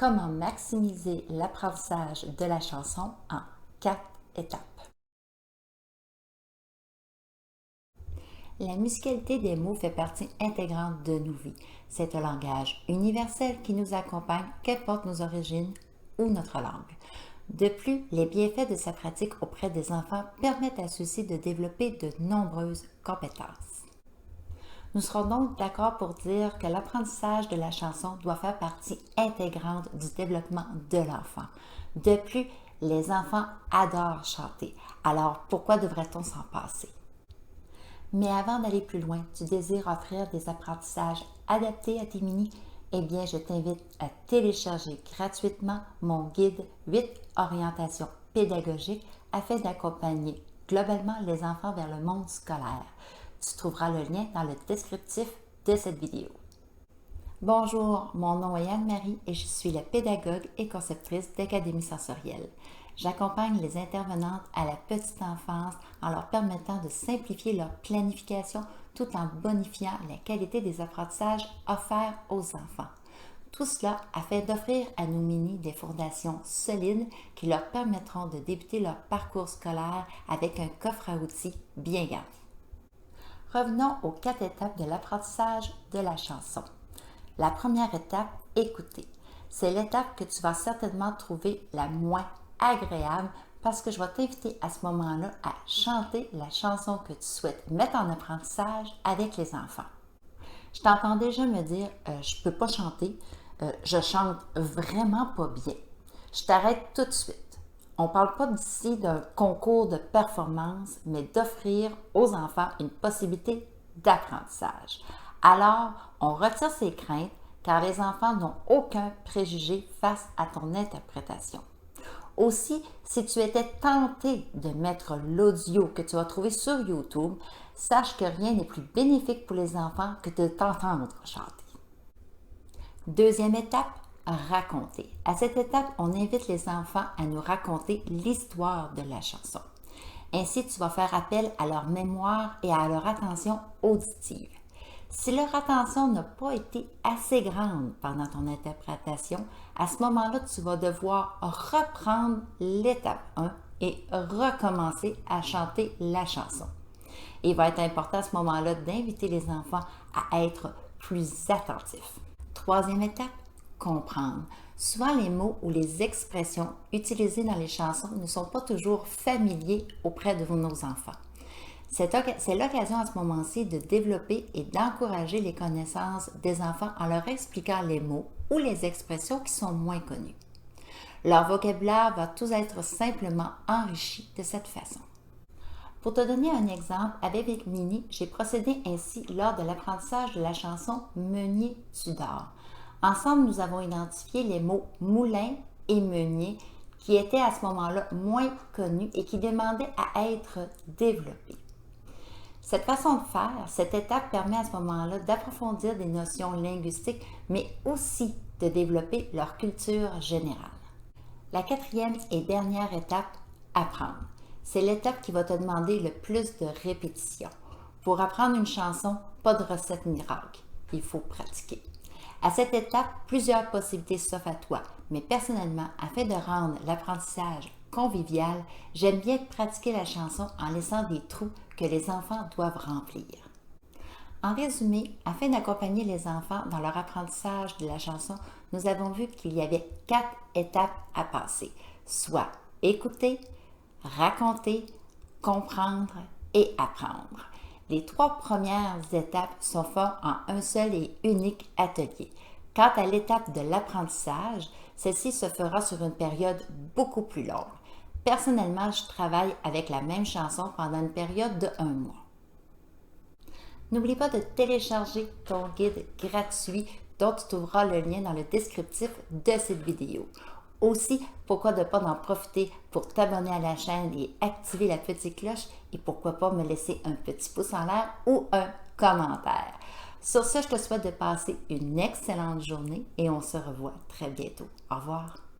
Comment maximiser l'apprentissage de la chanson en 4 étapes. La musicalité des mots fait partie intégrante de nos vies. C'est un langage universel qui nous accompagne, qu'importe nos origines ou notre langue. De plus, les bienfaits de sa pratique auprès des enfants permettent à ceux-ci de développer de nombreuses compétences. Nous serons donc d'accord pour dire que l'apprentissage de la chanson doit faire partie intégrante du développement de l'enfant. De plus, les enfants adorent chanter, alors pourquoi devrait-on s'en passer? Mais avant d'aller plus loin, tu désires offrir des apprentissages adaptés à tes minis? Eh bien, je t'invite à télécharger gratuitement mon guide 8 orientations pédagogiques afin d'accompagner globalement les enfants vers le monde scolaire. Tu trouveras le lien dans le descriptif de cette vidéo. Bonjour, mon nom est Anne-Marie et je suis la pédagogue et conceptrice d'Académie Sensorielle. J'accompagne les intervenantes à la petite enfance en leur permettant de simplifier leur planification tout en bonifiant la qualité des apprentissages offerts aux enfants. Tout cela afin d'offrir à nos minis des fondations solides qui leur permettront de débuter leur parcours scolaire avec un coffre à outils bien garni. Revenons aux 4 étapes de l'apprentissage de la chanson. La première étape, écouter. C'est l'étape que tu vas certainement trouver la moins agréable parce que je vais t'inviter à ce moment-là à chanter la chanson que tu souhaites mettre en apprentissage avec les enfants. Je t'entends déjà me dire je ne peux pas chanter, je chante vraiment pas bien. Je t'arrête tout de suite. On ne parle pas d'ici d'un concours de performance, mais d'offrir aux enfants une possibilité d'apprentissage. Alors, on retire ses craintes car les enfants n'ont aucun préjugé face à ton interprétation. Aussi, si tu étais tenté de mettre l'audio que tu vas trouver sur YouTube, sache que rien n'est plus bénéfique pour les enfants que de t'entendre chanter. Deuxième étape, raconter. À cette étape, on invite les enfants à nous raconter l'histoire de la chanson. Ainsi, tu vas faire appel à leur mémoire et à leur attention auditive. Si leur attention n'a pas été assez grande pendant ton interprétation, à ce moment-là, tu vas devoir reprendre l'étape 1 et recommencer à chanter la chanson. Il va être important à ce moment-là d'inviter les enfants à être plus attentifs. Troisième étape, comprendre. Souvent, les mots ou les expressions utilisées dans les chansons ne sont pas toujours familiers auprès de nos enfants. C'est l'occasion à ce moment-ci de développer et d'encourager les connaissances des enfants en leur expliquant les mots ou les expressions qui sont moins connues. Leur vocabulaire va tout être simplement enrichi de cette façon. Pour te donner un exemple, avec mes minis, j'ai procédé ainsi lors de l'apprentissage de la chanson Meunier tu dors. Ensemble, nous avons identifié les mots moulin et meunier qui étaient à ce moment-là moins connus et qui demandaient à être développés. Cette façon de faire, cette étape permet à ce moment-là d'approfondir des notions linguistiques, mais aussi de développer leur culture générale. La quatrième et dernière étape, apprendre. C'est l'étape qui va te demander le plus de répétition. Pour apprendre une chanson, pas de recette miracle, il faut pratiquer. À cette étape, plusieurs possibilités s'offrent à toi, mais personnellement, afin de rendre l'apprentissage convivial, j'aime bien pratiquer la chanson en laissant des trous que les enfants doivent remplir. En résumé, afin d'accompagner les enfants dans leur apprentissage de la chanson, nous avons vu qu'il y avait 4 étapes à passer, soit écouter, raconter, comprendre et apprendre. Les 3 premières étapes sont faites en un seul et unique atelier. Quant à l'étape de l'apprentissage, celle-ci se fera sur une période beaucoup plus longue. Personnellement, je travaille avec la même chanson pendant une période de 1 mois. N'oublie pas de télécharger ton guide gratuit dont tu trouveras le lien dans le descriptif de cette vidéo. Aussi, pourquoi ne pas en profiter pour t'abonner à la chaîne et activer la petite cloche et pourquoi pas me laisser un petit pouce en l'air ou un commentaire. Sur ce, je te souhaite de passer une excellente journée et on se revoit très bientôt. Au revoir.